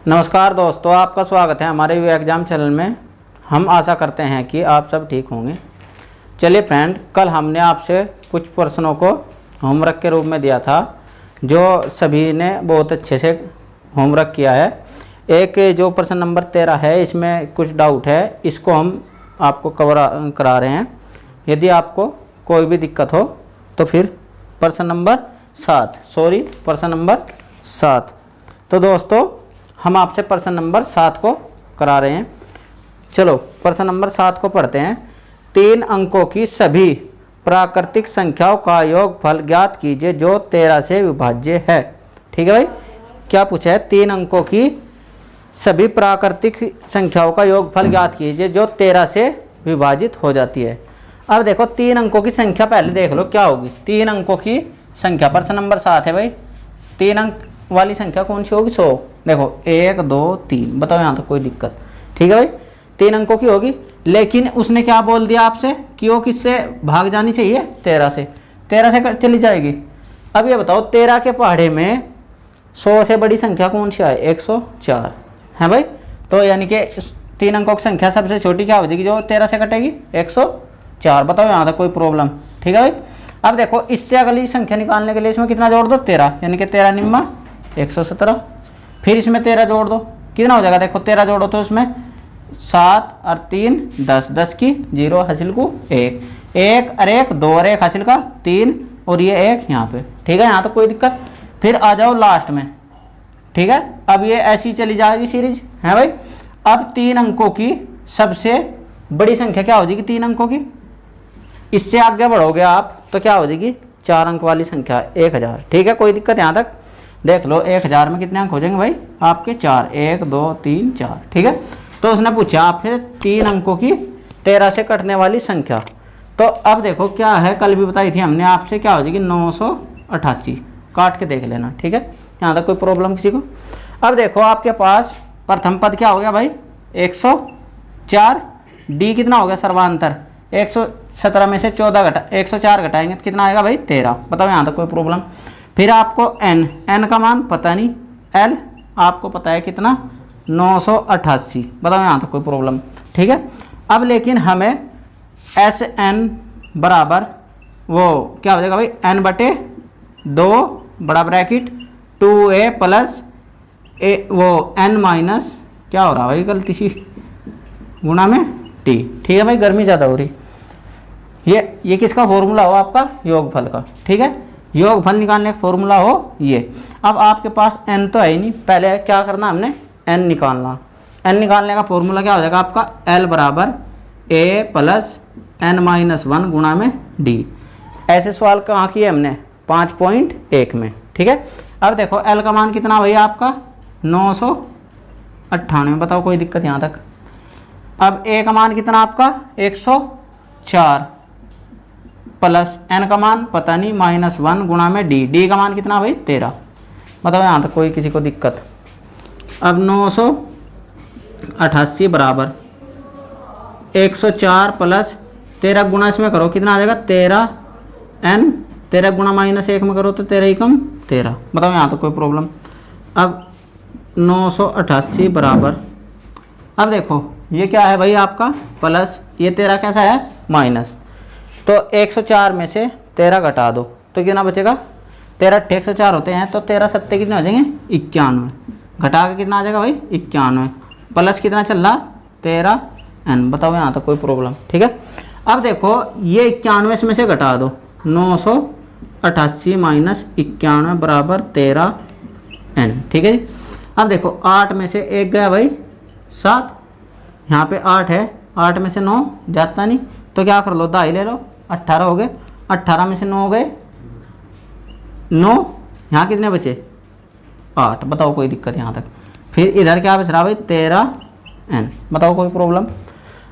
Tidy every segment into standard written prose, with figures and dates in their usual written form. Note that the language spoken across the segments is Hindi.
नमस्कार दोस्तों, आपका स्वागत है हमारे यू एग्ज़ाम चैनल में। हम आशा करते हैं कि आप सब ठीक होंगे। चलिए फ्रेंड, कल हमने आपसे कुछ प्रश्नों को होमवर्क के रूप में दिया था, जो सभी ने बहुत अच्छे से होमवर्क किया है। एक जो प्रश्न नंबर 13 है, इसमें कुछ डाउट है, इसको हम आपको करा रहे हैं। यदि आपको कोई भी दिक्कत हो तो फिर प्रश्न नंबर 7 तो दोस्तों हम आपसे प्रश्न नंबर 7 को करा रहे हैं। चलो प्रश्न नंबर 7 को पढ़ते हैं। 3 अंकों की सभी प्राकृतिक संख्याओं का योगफल ज्ञात कीजिए जो 13 से विभाज्य है। ठीक है भाई, क्या पूछा है? 3 अंकों की सभी प्राकृतिक संख्याओं का योगफल ज्ञात कीजिए जो 13 से विभाजित हो जाती है। अब देखो 3 अंकों की संख्या पहले देख लो क्या होगी। 3 अंकों की संख्या, प्रश्न नंबर 7 है भाई। 3 अंक वाली संख्या कौन सी होगी? 100। देखो 1 2 3, बताओ यहाँ तक कोई दिक्कत? ठीक है भाई, 3 अंकों की होगी। लेकिन उसने क्या बोल दिया आपसे कि वो किससे भाग जानी चाहिए? 13 से। 13 से चली जाएगी। अब ये बताओ 13 के पहाड़े में 100 से बड़ी संख्या कौन सी है? 104 है भाई। तो यानी कि 3 अंकों की संख्या सबसे छोटी क्या हो जाएगी जो 13 से कटेगी? 104। बताओ यहाँ तक कोई प्रॉब्लम? ठीक है भाई। अब देखो इससे अगली संख्या निकालने के लिए इसमें कितना जोड़ दो? 13, यानी कि 13 निम्मा 117। फिर इसमें 13 जोड़ दो, कितना हो जाएगा? देखो 13 जोड़ो तो इसमें 7 और 3 10, 10 की 0 हासिल को 1, 1 और 1 2 और 1 हासिल का 3 और ये 1 यहाँ पे। ठीक है, यहाँ तो कोई दिक्कत। फिर आ जाओ लास्ट में। ठीक है, अब ये ऐसी चली जाएगी सीरीज है भाई। अब 3 अंकों की सबसे बड़ी संख्या क्या हो जाएगी? 3 अंकों की। इससे आगे बढ़ोगे आप तो क्या हो जाएगी? 4 अंक वाली संख्या 1000। ठीक है, कोई दिक्कत? यहाँ तक देख लो 1000 में कितने अंक हो जाएंगे भाई आपके? 4, 1 2 3 4। ठीक है, तो उसने पूछा आपसे 3 अंकों की 13 से कटने वाली संख्या। तो अब देखो क्या है, कल भी बताई थी हमने आपसे, क्या हो जाएगी? 988। काट के देख लेना। ठीक है, यहाँ तक कोई प्रॉब्लम किसी को? अब देखो आपके पास प्रथम पद क्या हो गया भाई? 104। डी कितना हो गया? सर्वांतर 117 में से 14 104 घटाएंगे तो कितना आएगा भाई? 13। बताओ यहाँ तक कोई प्रॉब्लम? फिर आपको एन का मान पता नहीं, एल आपको पता है कितना? 988। बताओ यहाँ तक कोई प्रॉब्लम? ठीक है, अब लेकिन हमें एस एन बराबर वो क्या हो जाएगा भाई? एन बटे 2 बड़ा ब्रैकेट 2a प्लस ए वो एन माइनस क्या हो रहा है भाई? गलती सी गुणा में टी। ठीक है भाई, गर्मी ज़्यादा हो रही। ये किसका फॉर्मूला हो? आपका योगफल का। ठीक है, योगफल निकालने का फॉर्मूला हो ये। अब आपके पास n तो है ही नहीं, पहले क्या करना हमने? n निकालना। n निकालने का फॉर्मूला क्या हो जाएगा आपका? l बराबर a प्लस n माइनस 1 गुणा में d। ऐसे सवाल कहाँ किए हमने? 5.1 में। ठीक है, अब देखो l का मान कितना भैया आपका? 998। बताओ कोई दिक्कत यहाँ तक? अब a का मान कितना आपका? 104 प्लस n का मान पता नहीं -1 गुणा में d का मान कितना भाई? 13। बताओ यहाँ तक कोई किसी को दिक्कत? अब 988 बराबर 104 प्लस 13 गुणा इसमें करो, कितना आ जाएगा? 13n। 13 गुणा -1 में करो तो 13 ही कम 13। बताओ यहाँ तक कोई प्रॉब्लम? अब 988 बराबर, अब देखो ये क्या है भाई आपका? प्लस, ये 13 कैसा है? माइनस। तो 104 में से 13 घटा दो तो कितना बचेगा? 13 104 होते हैं तो 13 सत्ते कितने हो जाएंगे? 91। घटा के कितना आ जाएगा भाई? 91 प्लस कितना चल रहा? 13n। बताओ यहाँ तक कोई प्रॉब्लम? ठीक है, अब देखो ये 91 में से घटा दो, 988 माइनस 91 बराबर 13n। ठीक है जी। अब देखो 8 में से 1 गया भाई 7, यहाँ पे 8 है, 8 में से 9 जाता नहीं तो क्या कर लो? दाई ले लो, 18 हो गए। 18 में से 9 हो गए 9, यहाँ कितने बचे? 8। बताओ कोई दिक्कत यहाँ तक? फिर इधर क्या बच रहा भाई? 13n। बताओ कोई प्रॉब्लम?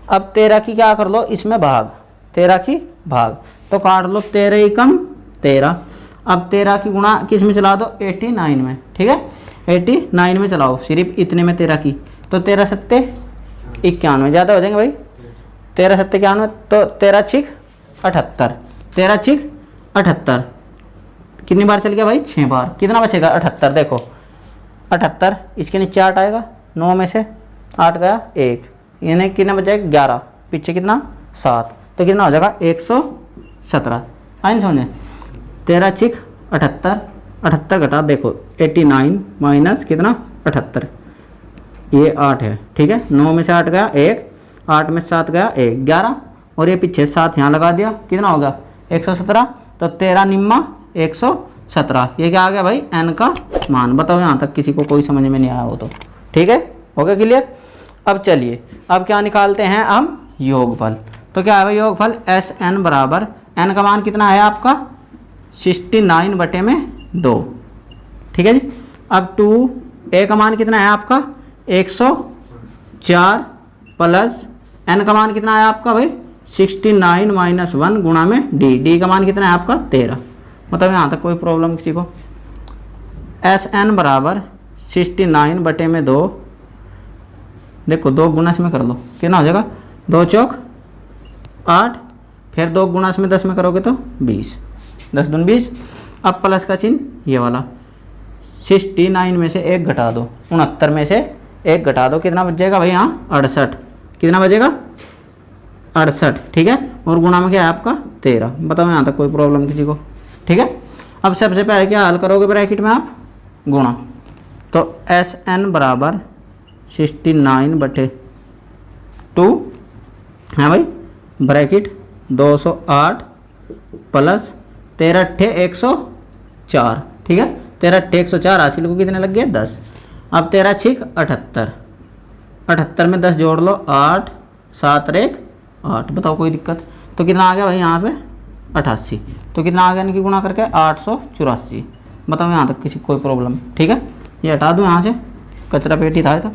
अब 13 की क्या कर लो? इसमें भाग, 13 की भाग तो काट लो 13 ही कम 13। अब 13 की गुणा किस में चला दो? 89 में। ठीक है, 89 में चलाओ, सिर्फ इतने में 13 की, तो 13 सत्ते 91। ज़्यादा हो जाएंगे भाई? 13 सत्ते 91 तो 13 छिक 78। 13 छिक 78 कितनी बार चल गया भाई? 6 बार। कितना बचेगा? 78। देखो 78, इसके नीचे 8 आएगा, 9 में से 8 गया 1, यानी कितना बचेगा 11, पीछे कितना 7, तो कितना हो जाएगा 117। आई नहीं समझे? 13 छिक 78, 78 घटा देखो 89 माइनस कितना 78, ये 8 है, ठीक है। 9 में से 8 गया 1, 8 में 7 गया 1, 11, और ये पीछे 7 यहाँ लगा दिया, कितना होगा 117। तो 13 निम्मा 117, ये क्या आ गया भाई n का मान। बताओ यहाँ तक किसी को कोई समझ में नहीं आया हो तो ठीक है, हो गया क्लियर। अब चलिए अब क्या निकालते हैं हम योगफल। तो क्या है भाई योगफल, एस एन बराबर n का मान कितना है आपका 69/2, ठीक है जी। अब 2a का मान कितना है आपका 104 प्लस n का मान कितना है आपका भाई 69 माइनस 1 गुणा में d का मान कितना है आपका 13। मतलब यहाँ तक कोई प्रॉब्लम किसी को। एस एन बराबर 69/2, देखो 2 गुना में कर लो, कितना हो जाएगा 2 चौक 8, फिर 2 गुना में 10 में करोगे तो 20, 10 दूनी 20। अब प्लस का चिन्ह ये वाला, 69 में से 1 घटा दो, 69 में से 1 घटा दो, कितना बच जाएगा भाई यहाँ 68, कितना बचेगा 68, ठीक है। और गुणा में क्या है आपका 13। बताओ यहाँ तक कोई प्रॉब्लम किसी को, ठीक है। अब सबसे पहले क्या हल करोगे ब्रैकेट में आप गुणा, तो एस एन बराबर 69/2 है भाई, ब्रैकेट 208 प्लस 13 × 104, ठीक है। 13 × 104 हासिल को कितने लग गए 10। अब 13 छिक 78, 78 में 10 जोड़ लो 8, 7 और 1 8। बताओ कोई दिक्कत? तो कितना आ गया भाई यहाँ पे 88, तो कितना आ गया इनकी गुणा करके 884। बताओ यहाँ तक किसी कोई प्रॉब्लम, ठीक है। ये हटा दूँ यहाँ से, कचरा पेटी था। तो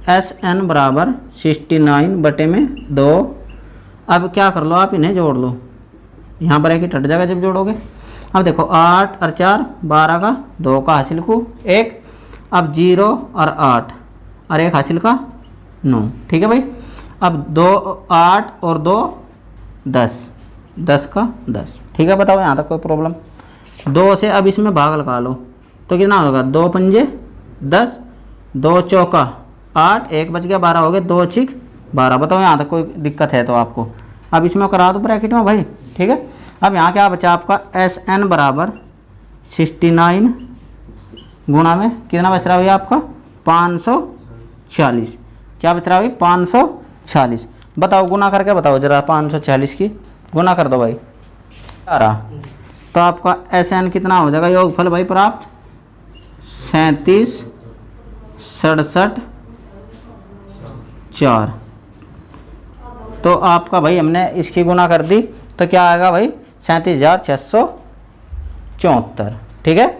एस एन बराबर 69/2। अब क्या कर लो आप, इन्हें जोड़ लो, यहाँ ब्रैकेट हट जाएगा जब जोड़ोगे। अब देखो 8 और 4 12 का, 2 का हासिल को 1, अब 0 और 8 और 1 हासिल का 9, ठीक है भाई। अब 2 8 और 2 10, 10 का 10, ठीक है। बताओ यहाँ तक कोई प्रॉब्लम। 2 से अब इसमें भाग लगा लो, तो कितना होगा 2 पंजे 10, 2 चौका 8, 1 बच गया 12 हो गए, 2 छिक 12। बताओ यहाँ तक कोई दिक्कत है तो आपको। अब इसमें करा दो ब्रैकेट में भाई, ठीक है। अब यहाँ क्या बचा आपका एस एन बराबर 69 गुणा में कितना बच रहा है भाई आपका 540। क्या बच रहा है भाई 540। बताओ गुना करके बताओ जरा, 540 की गुना कर दो भाई, आ रहा। तो आपका एस एन कितना हो जाएगा योगफल भाई प्राप्त 37 67 4। तो आपका भाई हमने इसकी गुना कर दी, तो क्या आएगा भाई 37,674, ठीक है।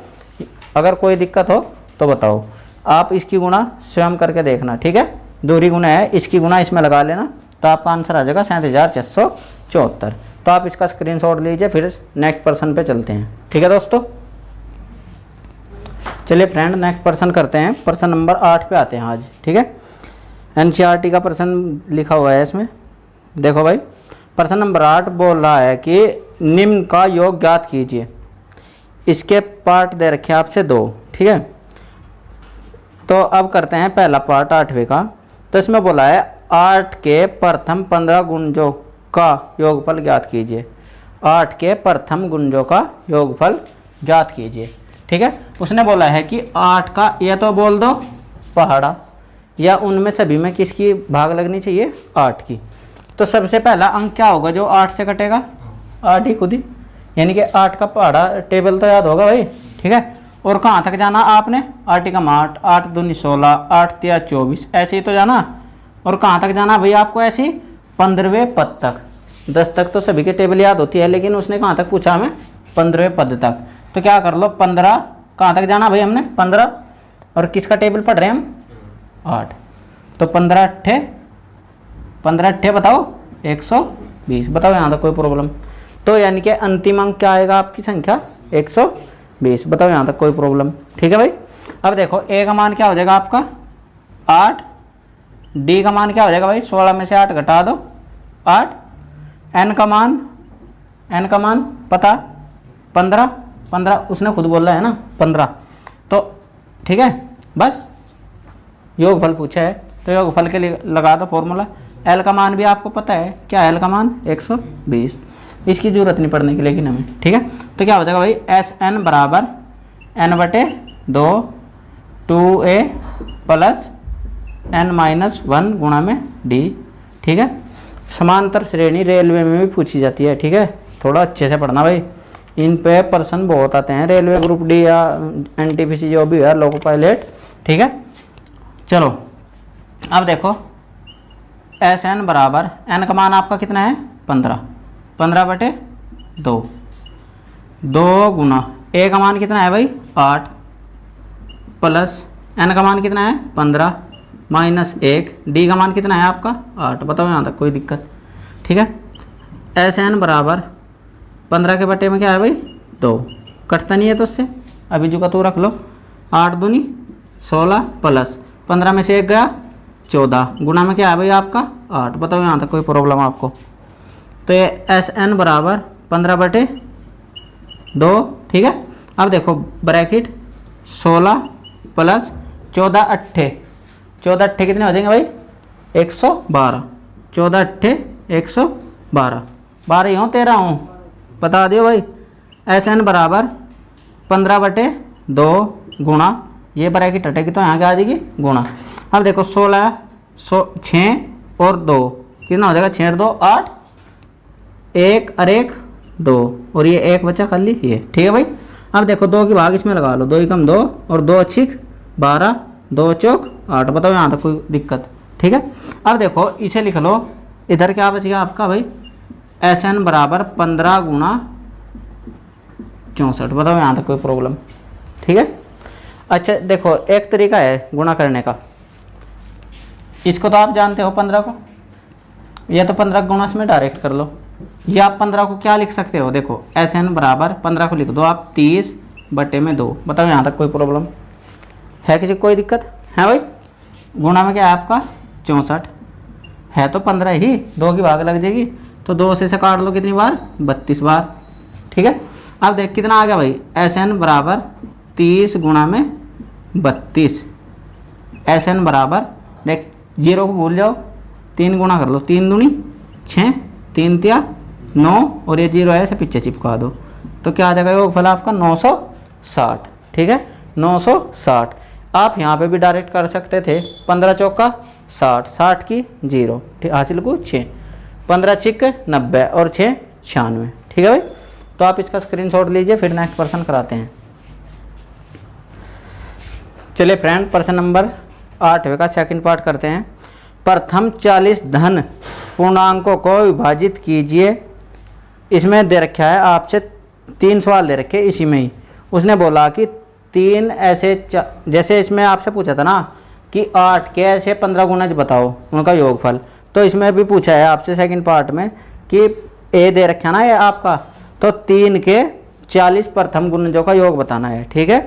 अगर कोई दिक्कत हो तो बताओ, आप इसकी गुना स्वयं करके देखना, ठीक है। दूरी गुना है, इसकी गुना इसमें लगा लेना, तो आपका आंसर आ जाएगा 37,674। तो आप इसका स्क्रीनशॉट लीजिए, फिर नेक्स्ट पर्सन पे चलते हैं, ठीक है दोस्तों। चलिए फ्रेंड नेक्स्ट पर्सन करते हैं, पर्सन नंबर 8 पे आते हैं आज, ठीक है। एनसीईआरटी का पर्सन लिखा हुआ है इसमें, देखो भाई। पर्सन नंबर 8 बोल रहा है कि निम्न का योग ज्ञात कीजिए। इसके पार्ट दे रखे आपसे 2, ठीक है। तो अब करते हैं पहला पार्ट 8वें का। तो इसमें बोला है 8 के प्रथम 15 गुणजों का योगफल ज्ञात कीजिए। 8 के प्रथम गुणजों का योगफल ज्ञात कीजिए, ठीक है। उसने बोला है कि 8 का या तो बोल दो पहाड़ा, या उनमें सभी में किसकी भाग लगनी चाहिए 8 की। तो सबसे पहला अंक क्या होगा जो 8 से कटेगा 8 ही खुद ही, यानी कि 8 का पहाड़ा टेबल तो याद होगा भाई, ठीक है। और कहाँ तक जाना आपने 8 एकम 8, 8 दूनी 16, 8 तिया 24, ऐसे ही तो जाना। और कहाँ तक जाना भाई आपको ऐसे ही 15वें पद तक। 10 तक तो सभी के टेबल याद होती है, लेकिन उसने कहाँ तक पूछा हमें 15वें पद तक। तो क्या कर लो 15, कहाँ तक जाना भाई हमने 15, और किसका टेबल पढ़ रहे हैं हम 8। तो 15 अट्ठे बताओ 120। बताओ यहाँ तक कोई प्रॉब्लम। तो यानी कि अंतिम अंक क्या आएगा आपकी संख्या 120। बताओ यहाँ तक कोई प्रॉब्लम, ठीक है भाई। अब देखो ए का मान क्या हो जाएगा आपका 8, डी का मान क्या हो जाएगा भाई 16 में से 8 घटा दो 8, एन का मान पता 15 उसने खुद बोला है ना 15। तो ठीक है, बस योगफल पूछा है तो योगफल के लिए लगा दो फॉर्मूला। एल का मान भी आपको पता है, क्या है एल का मान 120, इसकी जरूरत नहीं पड़ने की लेकिन हमें, ठीक है। तो क्या हो जाएगा भाई, एस एन बराबर n/2 2a प्लस n-1 गुणा में d, ठीक है। समांतर श्रेणी रेलवे में भी पूछी जाती है, ठीक है, थोड़ा अच्छे से पढ़ना भाई, इन पे प्रश्न बहुत आते हैं, रेलवे ग्रुप डी या एनटीपीसी जो भी है, लोको पायलट, ठीक है। चलो अब देखो एस एन बराबर एन का मान आपका कितना है 15/2 2 गुना ए का मान कितना है भाई 8 प्लस एन का मान कितना है 15 माइनस 1 डी का मान कितना है आपका 8। बताओ यहाँ तक कोई दिक्कत, ठीक है। एस एन बराबर 15 के बटे में क्या है भाई 2, कटता नहीं है तो उससे अभी जो का तो रख लो, 8 दूनी 16 प्लस 15 में से 1 गया 14 गुना में क्या है भाई आपका 8। बताओ यहाँ तक कोई प्रॉब्लम आपको। तो ये एस एन बराबर 15/2, ठीक है। अब देखो ब्रैकेट 16 प्लस 14 अट्ठे 14 अट्ठे कितने हो जाएंगे भाई 112, 14 अट्ठे 112, 12 हूँ 13 हूँ, बता दियो भाई। एस एन बराबर 15/2 गुणा ये ब्रैकेट हटेगी तो यहाँ क्या आ जाएगी गुणा। अब देखो 16 6 और 2 कितना हो जाएगा 6 और 2 8, 1 और 1 2 और ये 1 बचा खाली ये, ठीक है भाई। अब देखो 2 की भाग इसमें लगा लो, 2 कम 2 और 2 अच्छिक 12 2 चौक 8। बताओ यहाँ तक कोई दिक्कत, ठीक है। अब देखो इसे लिख लो, इधर क्या बचेगा आपका भाई एस एन बराबर 15 गुणा 64। बताओ यहाँ तक कोई प्रॉब्लम, ठीक है। अच्छा देखो एक तरीका है गुणा करने का, इसको तो आप जानते हो 15 को, या तो 15 गुणा में डायरेक्ट कर लो, या आप 15 को क्या लिख सकते हो, देखो एस एन बराबर 15 को लिख दो आप 30/2। बताओ यहाँ तक कोई प्रॉब्लम है, किसी कोई दिक्कत है भाई। गुणा में क्या है आपका 64 है तो 15 ही, 2 की भाग लग जाएगी तो 2 से काट लो कितनी बार 32 बार, ठीक है। अब देख कितना आ गया भाई एस एन बराबर 30 गुणा में 32, एस एन बराबर देख 0 को भूल जाओ 3 गुणा कर लो, 3 दूनी 6 3 तिया 9 और ये 0 है इसे पीछे चिपका दो तो क्या आ जाएगा योगफल आपका 960, ठीक है 960। आप यहाँ पे भी डायरेक्ट कर सकते थे, 15 चौका 60 60 की 0 हासिल को 6 15 छिक 90 और 6 96, ठीक है भाई। तो आप इसका स्क्रीनशॉट लीजिए, फिर नेक्स्ट प्रश्न कराते हैं। चलिए फ्रेंड प्रश्न नंबर 8 का सेकंड पार्ट करते हैं। प्रथम 40 धन पूर्णांकों को विभाजित कीजिए। इसमें दे रखा है आपसे 3 सवाल दे रखे इसी में ही, उसने बोला कि 3 ऐसे जैसे इसमें आपसे पूछा था ना कि 8 के ऐसे 15 गुणज बताओ उनका योगफल, तो इसमें भी पूछा है आपसे सेकंड पार्ट में कि ए दे रखा ना ये आपका, तो 3 के 40 प्रथम गुणजों का योग बताना है, ठीक है।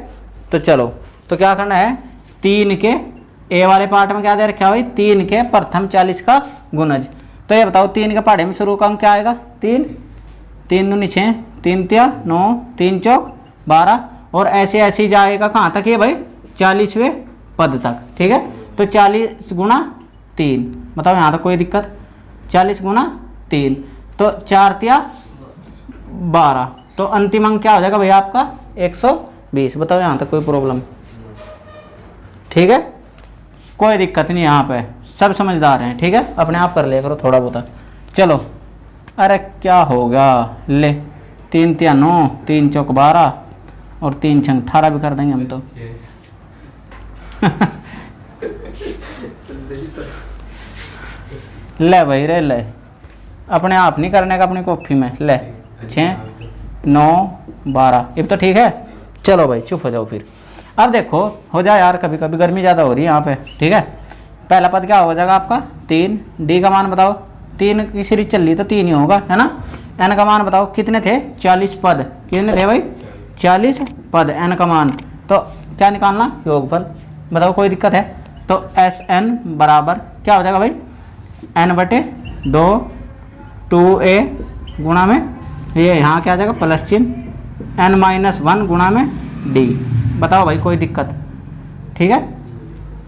तो चलो तो क्या करना है, 3 के ए वाले पार्ट में क्या दे रखा है भाई 3 के प्रथम 40 का गुणज। तो ये बताओ 3 के पहाड़े में शुरू का अंक क्या आएगा 3 3 दूनी 6 3 तिया 9 3 चौक 12 और ऐसे ऐसे ही जाएगा कहाँ तक ये भाई 40वें पद तक, ठीक है। तो 40 गुणा 3, बताओ यहाँ तक कोई दिक्कत, 40 गुणा 3 तो 4 तिया 12, तो अंतिम अंक क्या हो जाएगा भैया आपका 120। बताओ यहाँ तक कोई प्रॉब्लम, ठीक है कोई दिक्कत नहीं, यहाँ पे सब समझदार हैं, ठीक है। अपने आप कर लिया करो थोड़ा बहुत। चलो अरे क्या होगा, ले 3 तिया 9 3 चौक 12 और 3 छंग 18 भी कर देंगे हम तो ले भाई रे ले, अपने आप नहीं करने का अपनी कॉपी में, ले 6 9 12 अब तो ठीक है। चलो भाई चुप हो जाओ फिर। अब देखो हो जाए यार, कभी कभी गर्मी ज़्यादा हो रही है यहाँ पे, ठीक है। पहला पद क्या हो जाएगा आपका 3, डी का मान बताओ, 3 की सीरीज चल रही तो 3 ही होगा है ना। एन का मान बताओ कितने थे 40 पद, कितने थे भाई 40 पद एन का मान, तो क्या निकालना योगफल। बताओ कोई दिक्कत है, तो एस एन बराबर क्या हो जाएगा भाई n/2 2a गुणा में ये यहाँ क्या आ जाएगा प्लस चिन्ह n-1 गुणा में d। बताओ भाई कोई दिक्कत, ठीक है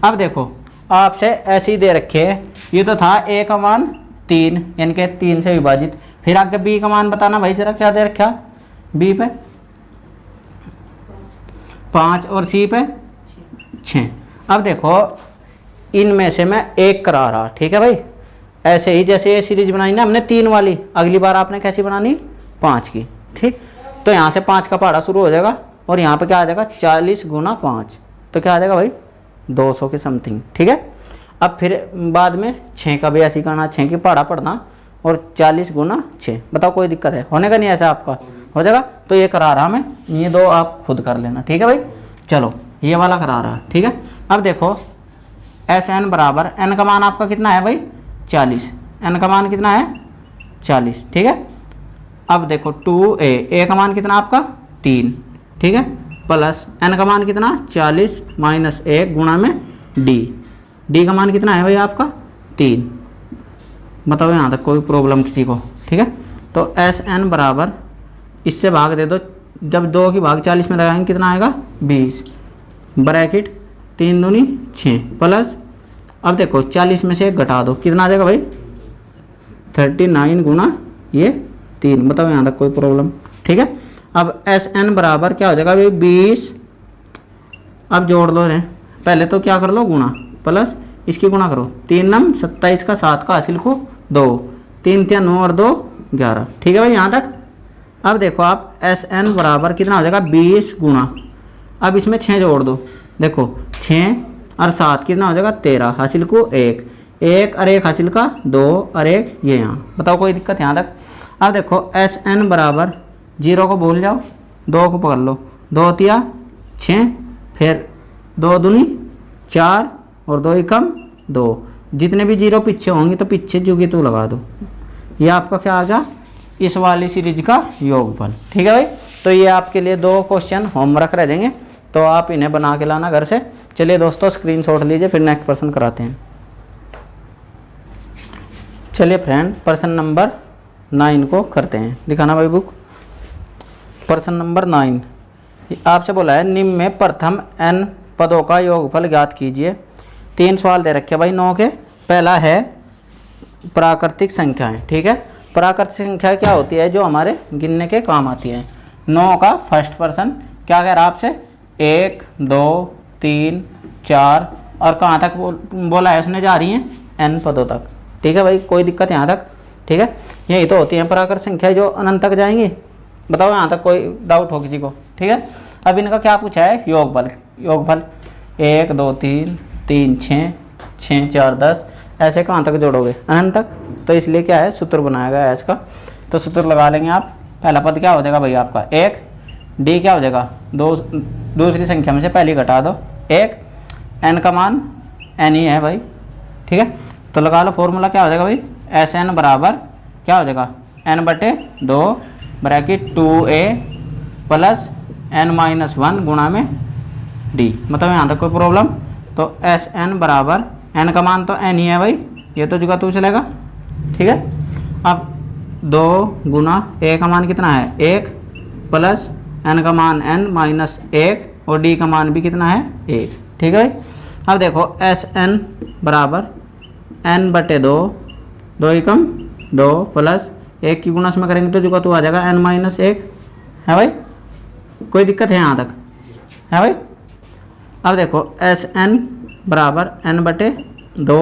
अब देखो आपसे ऐसे ही दे रखे है, ये तो था a का मान 3 यानी कि 3 से विभाजित। फिर आगे b का मान बताना भाई जरा, क्या दे रखा b पे 5 और c पे 6। अब देखो इनमें से मैं एक करा रहा, ठीक है भाई। ऐसे ही जैसे ये सीरीज बनाई ना हमने 3 वाली, अगली बार आपने कैसी बनानी 5 की, ठीक। तो यहाँ से 5 का पहाड़ा शुरू हो जाएगा और यहाँ पे क्या आ जाएगा 40 गुना 5, तो क्या आ जाएगा भाई 200 के समथिंग, ठीक है। अब फिर बाद में 6 का भी ऐसे ही करना, 6 की पहाड़ा पढ़ना और 40 गुना 6। बताओ कोई दिक्कत है, होने का नहीं ऐसा आपका हो जाएगा। तो ये करा रहा मैं, ये दो आप खुद कर लेना, ठीक है भाई। चलो ये वाला करा रहा, ठीक है। अब देखो एस एन बराबर, एन का मान आपका कितना है भाई 40, एन का मान कितना है 40, ठीक है। अब देखो 2a, ए का मान कितना आपका 3, ठीक है, प्लस एन का मान कितना 40 माइनस 1 गुणा में डी का मान कितना है भाई आपका 3। बताओ यहाँ तक कोई प्रॉब्लम किसी को, ठीक है। तो एस एन बराबर, इससे भाग दे दो, जब 2 की भाग 40 में लगाएंगे कितना आएगा 20, ब्रैकेट 3 दूनी 6 प्लस, अब देखो 40 में से 1 घटा दो, कितना आ जाएगा भाई 39 गुना ये 3। बताओ यहाँ तक कोई प्रॉब्लम, ठीक है। अब एस एन बराबर क्या हो जाएगा भाई 20, अब जोड़ लो रे, पहले तो क्या कर लो गुणा, प्लस इसकी गुणा करो, 3 नम 27 का 7 का हासिल को 2, 3 3 9 और 2 11, ठीक है भाई यहाँ तक। अब देखो आप एस एन बराबर कितना हो जाएगा 20 गुणा, अब इसमें 6 जोड़ दो, देखो 6 और 7 कितना हो जाएगा 13, हासिल को 1 1 और 1 हासिल का 2 और 1 ये यहाँ। बताओ कोई दिक्कत यहाँ तक। अब देखो एस एन बराबर 0 को भूल जाओ, 2 को पकड़ लो, 2 तिया 6, फिर 2 दूनी 4 और 2 एकम 2, जितने भी 0 पीछे होंगे तो पीछे जुगी तो लगा दो, ये आपका क्या आ गया इस वाली सीरीज का योगफल, ठीक है भाई। तो ये आपके लिए 2 क्वेश्चन होमवर्क रह जाएंगे, तो आप इन्हें बना के लाना घर से। चलिए दोस्तों स्क्रीनशॉट लीजिए, फिर नेक्स्ट पर्सन कराते हैं। चलिए फ्रेंड पर्सन नंबर 9 को करते हैं, दिखाना भाई बुक। पर्सन नंबर 9 आपसे बोला है निम्न में प्रथम n पदों का योगफल ज्ञात कीजिए। 3 सवाल दे रखे भाई 9 के। पहला है प्राकृतिक संख्याएं, ठीक है। प्राकृतिक संख्या क्या होती है, जो हमारे गिनने के काम आती है। 9 का फर्स्ट पर्सन क्या कह रहा है आपसे 1 2 3 4 और कहाँ तक बोला है उसने, जा रही हैं n पदों तक, ठीक है भाई। कोई दिक्कत यहाँ तक, ठीक है। यही तो होती है प्राकृतिक संख्या जो अनंत तक जाएंगी। बताओ यहाँ तक कोई डाउट हो किसी को, ठीक है। अब इनका क्या पूछा है योगफल, योगफल 1 2 3 3 6 6 4 10, ऐसे कहाँ तक जोड़ोगे अनंत तक। तो इसलिए क्या है सूत्र बनाया गया है इसका, तो सूत्र लगा लेंगे आप। पहला पद क्या हो जाएगा भाई आपका 1, डी क्या हो जाएगा दूसरी संख्या में से पहली घटा दो 1, एन का मान एन ही है भाई, ठीक है। तो लगा लो फॉर्मूला क्या हो जाएगा भाई एस एन बराबर क्या हो जाएगा एन बटे 2 bracket 2a plus n minus 1 गुणा में डी। मतलब यहाँ तक कोई प्रॉब्लम। तो एस एन बराबर n का मान तो n ही है भाई, ये तो जुगा तू चलेगा, ठीक है। अब 2 गुना a का मान कितना है 1 प्लस n का मान n माइनस 1 और d का मान भी कितना है 1, ठीक है भाई। अब देखो एस एन बराबर n बटे 2, 2 एकम 2 प्लस 1 की गुणा में करेंगे तो जुगा तो आ जाएगा n माइनस 1, है भाई। कोई दिक्कत है यहाँ तक, है भाई। अब देखो एस एन बराबर n बटे 2,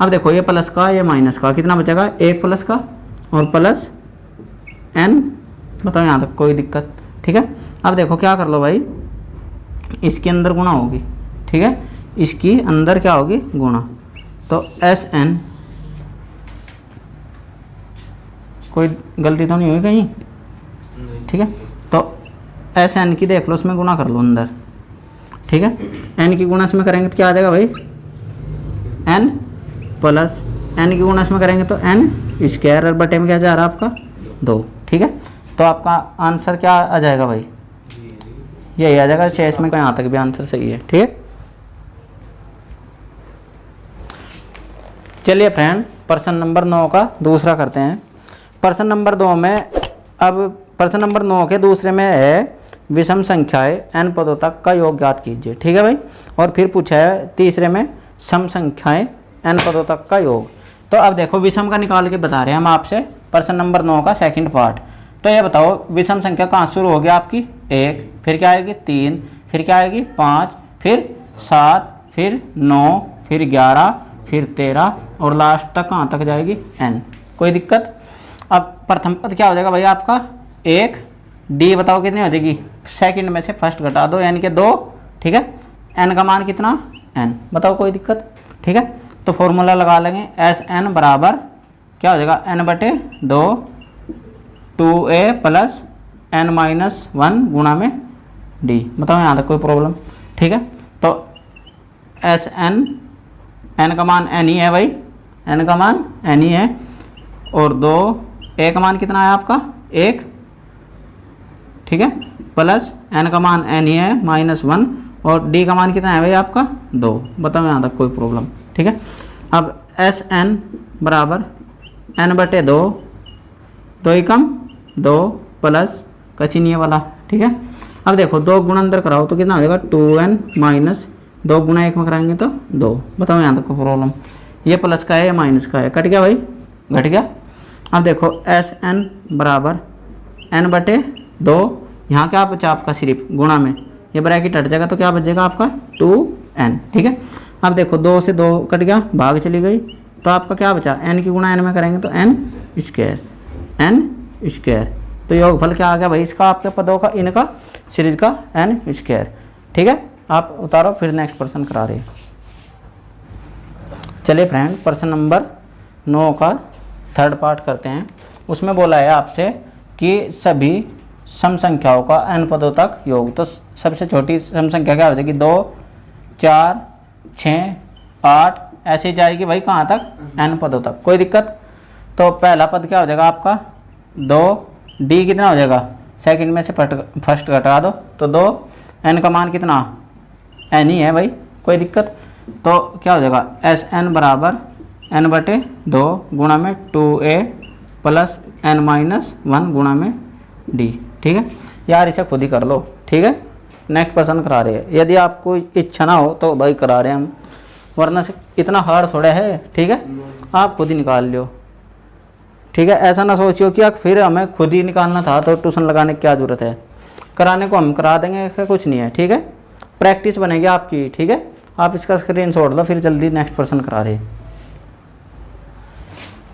अब देखो ये प्लस का ये माइनस का कितना बचेगा 1 प्लस का और प्लस n। बताओ यहाँ तक कोई दिक्कत, ठीक है। अब देखो क्या कर लो भाई इसके अंदर गुणा होगी, ठीक है, इसकी अंदर क्या होगी गुणा। तो एस एन, कोई गलती तो नहीं हुई कहीं, ठीक है। तो एस एन की देख लो उसमें गुणा कर लो अंदर, ठीक है। एन की गुणा इसमें करेंगे तो क्या आ जाएगा भाई एन प्लस एन की गुणा इसमें करेंगे तो एन स्क्वायर और बटे में क्या जा रहा है आपका 2, ठीक है। तो आपका आंसर क्या आ जाएगा भाई यही आ जाएगा 6 में, कहीं तक भी आंसर सही है, ठीक है। चलिए फ्रेंड पर्सन नंबर 9 का दूसरा करते हैं। पर्सन नंबर 2 में, अब पर्सन नंबर 9 के दूसरे में है विषम संख्याएं n पदों तक का योग ज्ञात कीजिए। ठीक है भाई। और फिर पूछा है तीसरे में सम संख्याएं n पदों तक का योग। तो अब देखो विषम का निकाल के बता रहे हैं हम आपसे, प्रश्न नंबर 9 का सेकंड पार्ट। तो ये बताओ विषम संख्या कहाँ शुरू होगी आपकी 1, फिर क्या आएगी 3, फिर क्या आएगी 5, फिर 7, फिर 9, फिर 11, फिर 13 और लास्ट तक कहाँ तक जाएगी n। कोई दिक्कत। अब प्रथम पद क्या हो जाएगा भाई आपका 1, डी बताओ कितनी हो जाएगी, सेकंड में से फर्स्ट घटा दो यानी कि 2। ठीक है, n का मान कितना n, बताओ कोई दिक्कत। ठीक है, तो फॉर्मूला लगा लेंगे एस एन बराबर क्या हो जाएगा n/2 2a प्लस n-1 गुणा में d। बताओ यहाँ तक कोई प्रॉब्लम। ठीक है, तो एस n का मान n ही है भाई, n का मान n ही है और 2 a का मान कितना है आपका 1। ठीक है, प्लस n का मान n ही है -1 और d का मान कितना है भाई आपका 2। बताओ यहाँ तक कोई प्रॉब्लम। ठीक है, अब एस n बराबर n/2 2 एकम 2 प्लस कचिनिया वाला। ठीक है, अब देखो 2 गुणा अंदर कराओ तो कितना हो जाएगा 2n माइनस 2 गुणा 1 में कराएंगे तो 2। बताओ यहाँ तक कोई प्रॉब्लम। ये प्लस का है या माइनस का है, कट गया भाई, घट गया। अब देखो एस n बराबर n/2, यहाँ क्या बचा आपका सिर्फ गुणा में, ये ब्रैकेट हट जाएगा तो क्या बच जाएगा आपका 2n। ठीक है, अब देखो 2 से 2 कट गया, भाग चली गई तो आपका क्या बचा n की गुणा n में करेंगे तो n²। तो योगफल क्या आ गया भाई इसका आपके पदों का इनका सीरीज का n²। ठीक है, आप उतारो फिर नेक्स्ट प्रश्न करा रहे हैं। चलिए फ्रेंड प्रश्न नंबर 9 का थर्ड पार्ट करते हैं। उसमें बोला है आपसे कि सभी सम संख्याओं का n पदों तक योग। तो सबसे छोटी सम संख्या क्या हो जाएगी 2, 4, 6, 8 ऐसे जाएगी भाई कहाँ तक n पदों तक। कोई दिक्कत। तो पहला पद क्या हो जाएगा आपका 2, d कितना हो जाएगा सेकंड में से फर्स्ट घटा दो तो 2, n का मान कितना n ही है भाई, कोई दिक्कत। तो क्या हो जाएगा एस n बराबर n/2 गुणा में 2a प्लस n-1 गुणा में d। ठीक है यार, इसे खुद ही कर लो। ठीक है, नेक्स्ट प्रश्न करा रहे हैं। यदि आपको इच्छा ना हो तो भाई करा रहे हैं हम, वरना से इतना हार्ड थोड़ा है। ठीक है, आप खुद ही निकाल लो। ठीक है, ऐसा ना सोचियो कि फिर हमें खुद ही निकालना था तो ट्यूशन लगाने की क्या ज़रूरत है, कराने को हम करा देंगे, इसका कुछ नहीं है। ठीक है, प्रैक्टिस बनेगी आपकी। ठीक है, आप इसका स्क्रीनशॉट लो फिर जल्दी नेक्स्ट प्रश्न करा रहे हैं।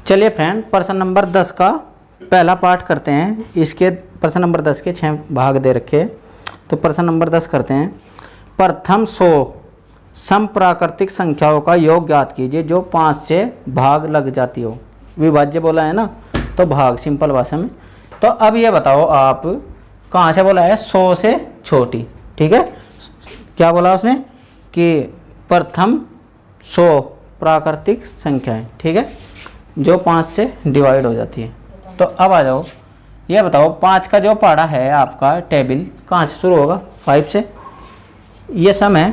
चलिए फ्रेंड प्रश्न नंबर 10 का पहला पार्ट करते हैं। इसके प्रश्न नंबर 10 के 6 भाग दे रखे, तो प्रश्न नंबर 10 करते हैं। प्रथम 100 सम प्राकृतिक संख्याओं का योग ज्ञात कीजिए जो 5 से भाग लग जाती हो। विभाज्य बोला है ना, तो भाग सिंपल भाषा में। तो अब ये बताओ आप कहाँ से बोला है 100 से छोटी। ठीक है, क्या बोला उसने कि प्रथम 100 प्राकृतिक संख्याएं। ठीक है, जो 5 से डिवाइड हो जाती है। तो अब आ जाओ ये बताओ 5 का जो पहाड़ा है आपका टेबल कहाँ से शुरू होगा 5 से। ये सम है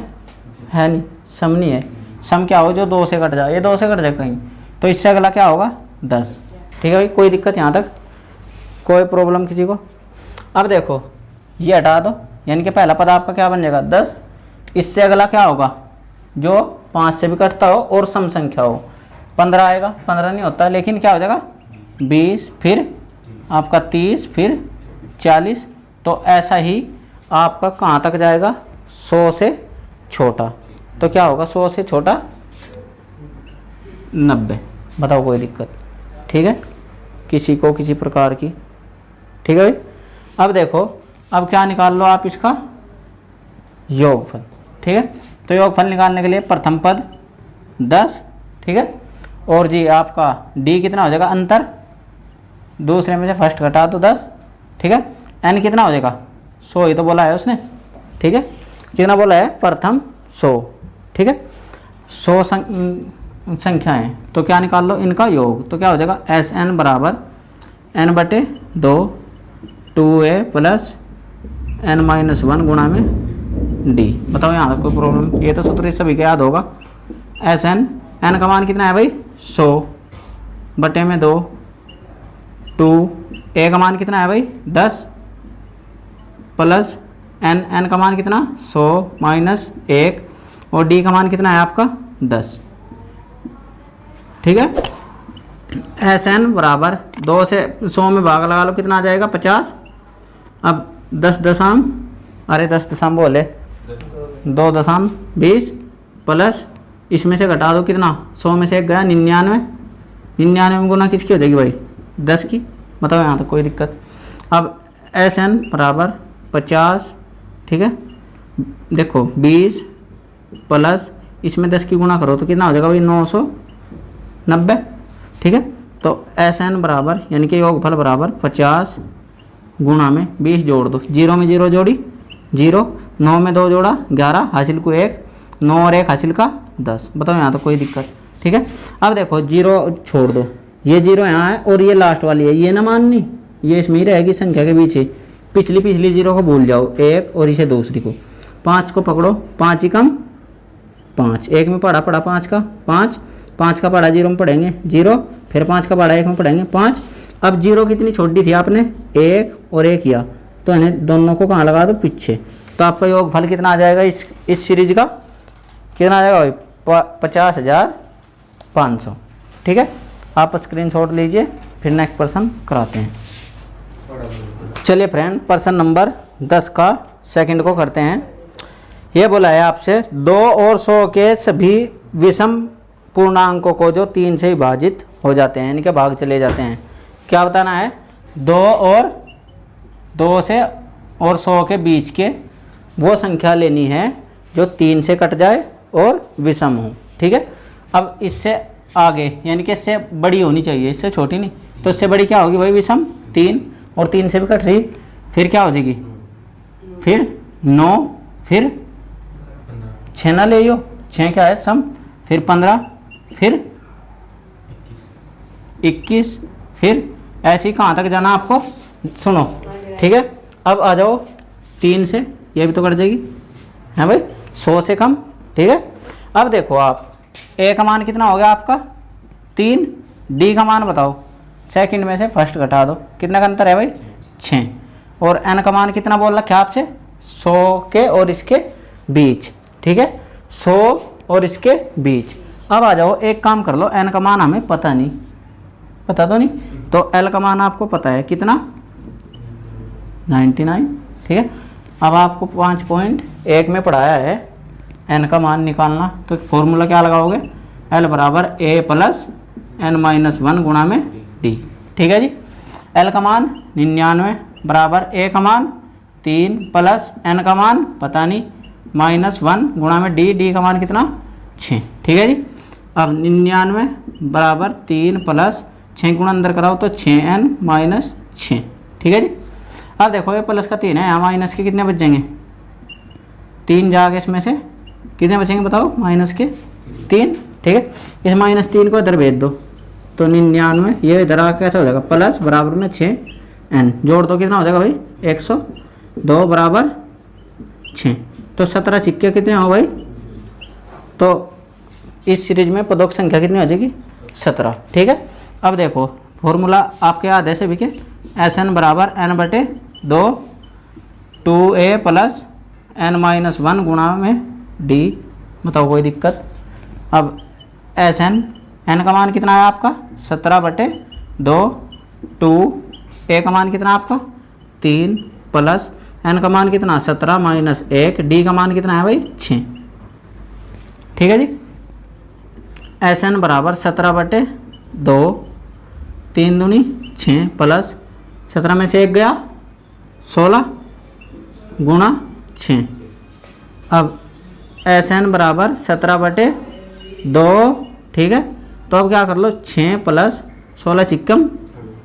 नहीं, सम नहीं है। सम क्या हो जो 2 से कट जाए, ये 2 से कट जाए कहीं, तो इससे अगला क्या होगा 10। ठीक है भाई, कोई दिक्कत यहाँ तक, कोई प्रॉब्लम किसी को। अब देखो ये हटा दो यानी कि पहला पद आपका क्या बन जाएगा 10। इससे अगला क्या होगा जो 5 से भी कटता हो और सम संख्या हो, 15 आएगा। 15 नहीं होता लेकिन क्या हो जाएगा 20, फिर आपका 30, फिर 40। तो ऐसा ही आपका कहाँ तक जाएगा 100 से छोटा। तो क्या होगा 100 से छोटा 90। बताओ कोई दिक्कत। ठीक है, किसी को किसी प्रकार की। ठीक है भाई, अब देखो अब क्या निकाल लो आप इसका योगफल। ठीक है, तो योगफल निकालने के लिए प्रथम पद 10। ठीक है, और जी आपका d कितना हो जाएगा अंतर, दूसरे में से फर्स्ट घटा तो 10। ठीक है, n कितना हो जाएगा 100 ही तो बोला है उसने। ठीक है, कितना बोला है प्रथम 100। ठीक है, 100 संख्याएं, तो क्या निकाल लो इनका योग। तो क्या हो जाएगा एस n बराबर n/2 2a प्लस n-1 गुणा में d। बताओ यहाँ तक कोई प्रॉब्लम, ये तो सूत्र सभी के याद होगा। एस n का मान कितना है भाई 100/2 2 a का मान कितना है भाई 10 प्लस एन का मान कितना 100 माइनस 1 और डी का मान कितना है आपका 10। ठीक है। एस एन बराबर 2 से 100 में भाग लगा लो, कितना आ जाएगा 50। अब 10 दशम बोले 2 दशम 20 प्लस इसमें से घटा दो कितना 100 में से 1 गया 99। 99 में गुना किसकी हो जाएगी भाई 10 की। बताओ यहाँ तक कोई दिक्कत। अब एस एन बराबर 50। ठीक है, देखो 20 प्लस इसमें 10 की गुना करो तो कितना हो जाएगा भाई 990। ठीक है, तो एस एन बराबर यानी कि योगफल बराबर 50 गुणा में 20 जोड़ दो, 0 में 0 जोड़ी 0, 9 में 2 जोड़ा 11, हासिल को 1, 9 और 1 हासिल का 10। बताओ यहाँ तो कोई दिक्कत। ठीक है, अब देखो 0 छोड़ दो, ये 0 यहाँ है और ये लास्ट वाली है, ये ना माननी, ये इसमें ही रहेगी संख्या के पीछे। पिछली 0 को भूल जाओ, 1 और इसे दूसरी को 5 को पकड़ो, 5 ही कम 5, 1 में पढ़ा 5 का 5 का पढ़ा 0 में पढ़ेंगे 0, फिर 5 का पढ़ा 1 में पढ़ेंगे 5। अब 0 कितनी छोड़ी थी आपने 1 और 1 किया, तो इन्हें दोनों को कहाँ लगा दो पीछे। तो आपका योगफल कितना आ जाएगा इस सीरीज का, कितना आ जाएगा भाई 50,500। ठीक है, आप स्क्रीनशॉट लीजिए, फिर नेक्स्ट प्रश्न कराते हैं। चलिए फ्रेंड, प्रश्न नंबर 10 का सेकंड को करते हैं। ये बोला है आपसे 2 और 100 के सभी विषम पूर्णांकों को जो 3 से विभाजित हो जाते हैं, इनके भाग चले जाते हैं। क्या बताना है 2 से और 100 के बीच के वो संख्या लेनी है जो 3 से कट जाए और विषम हो। ठीक है, अब इससे आगे यानी कि इससे बड़ी होनी चाहिए, इससे छोटी नहीं। तो इससे बड़ी क्या होगी भाई विषम 3, और 3 से भी कट रही, फिर क्या हो जाएगी, फिर 9, फिर 6 ना ले लो, 6 क्या है सम, फिर 15, फिर 21, फिर ऐसे ही कहाँ तक जाना आपको सुनो। ठीक है, अब आ जाओ 3 से, ये भी तो कट जाएगी है भाई 100 से कम। ठीक है, अब देखो आप ए का मान कितना हो गया आपका 3, डी का मान बताओ, सेकंड में से फर्स्ट घटा दो, कितना का अंतर है भाई 6, और एन का मान कितना बोल रखा है आपसे 100 के और इसके बीच। ठीक है, 100 और इसके बीच। अब आ जाओ एक काम कर लो, एन का मान हमें पता नहीं, पता तो नहीं, तो एल का मान आपको पता है कितना 99। ठीक है, अब आपको 5.1 में पढ़ाया है एन का मान निकालना, तो फॉर्मूला क्या लगाओगे, एल बराबर ए प्लस एन माइनस 1 गुणा में डी। ठीक है जी, एल का मान 99 बराबर ए का मान 3 प्लस एन का मान पता नहीं -1 गुणा में डी का मान कितना 6। ठीक है जी, अब 99 बराबर 3 प्लस 6 गुणा अंदर कराओ तो 6n माइनस 6। ठीक है जी, अब देखो ये प्लस का 3 है, यहाँ माइनस के कितने बच जाएंगे 3 जाके इसमें से कितने बचेंगे बताओ माइनस के 3। ठीक है, इस -3 को इधर भेज दो तो 99, ये इधर आके कैसा हो जाएगा प्लस बराबर में 6n, जोड़ दो कितना हो जाएगा भाई 102 बराबर 6, तो 17 सिक्के कितने हो भाई, तो इस सीरीज में पदों की संख्या कितनी हो जाएगी 17। ठीक है, अब देखो फॉर्मूला आपके याद है सभी के, एस एन बराबर n बटे 2 2a प्लस n माइनस 1 गुणा में डी। बताओ कोई दिक्कत। अब एस एन का मान कितना है आपका 17 बटे 2, 2 ए का मान कितना आपका 3 प्लस n का मान कितना 17 माइनस 1, डी का मान कितना है भाई 6। ठीक है जी, एस एन बराबर 17 बटे 2, 3 दूनी 6 प्लस 17 में से 1 गया 16 गुणा 6। अब एस एन बराबर 17 बटे 2। ठीक है, तो अब क्या कर लो 6 प्लस 16 चिक्कम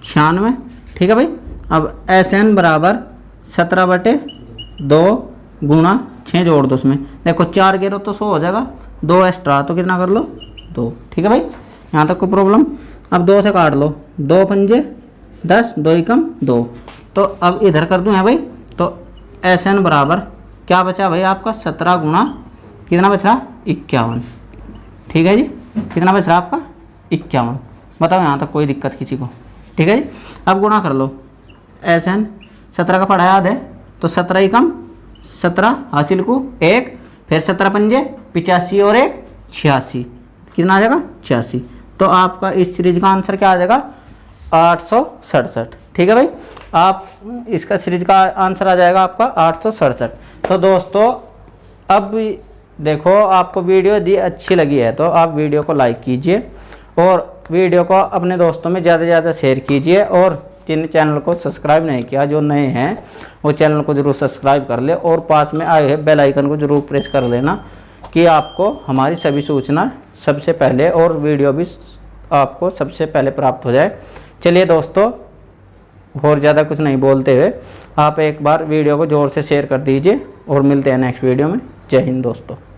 96। ठीक है भाई, अब एस एन बराबर 17 बटे 2 गुणा 6 जोड़ दो, उसमें देखो 4 गिरो तो 100 हो जाएगा, 2 एक्स्ट्रा तो कितना कर लो 2। ठीक है भाई, यहाँ तक कोई प्रॉब्लम। अब 2 से काट लो, 2 पंजे 10, 2 एकम 2, तो अब इधर कर दूँ है भाई, तो एस एन बराबर क्या बचा भाई आपका 17 गुणा कितना बच रहा 51। ठीक है जी, कितना बच रहा आपका 51। बताओ यहाँ तक कोई दिक्कत किसी को। ठीक है जी, अब गुणा कर लो, एस एन 17 का पढ़ा याद है, तो 17 एकम 17 हासिल को 1, फिर 17 पंजे 85 और 1 86, कितना आ जाएगा 86। तो आपका इस सीरीज का आंसर क्या आ जाएगा 867। ठीक है भाई, आप इसका सीरीज का आंसर आ जाएगा आपका 867। तो दोस्तों अब देखो, आपको वीडियो यदि अच्छी लगी है तो आप वीडियो को लाइक कीजिए और वीडियो को अपने दोस्तों में ज़्यादा से ज़्यादा शेयर कीजिए, और जिन चैनल को सब्सक्राइब नहीं किया, जो नए हैं वो चैनल को ज़रूर सब्सक्राइब कर ले और पास में आए हुए बेल आइकन को ज़रूर प्रेस कर लेना कि आपको हमारी सभी सूचना सबसे पहले और वीडियो भी आपको सबसे पहले प्राप्त हो जाए। चलिए दोस्तों, और ज़्यादा कुछ नहीं बोलते हुए आप एक बार वीडियो को ज़ोर से शेयर कर दीजिए और मिलते हैं नेक्स्ट वीडियो में। जय हिंद दोस्तों।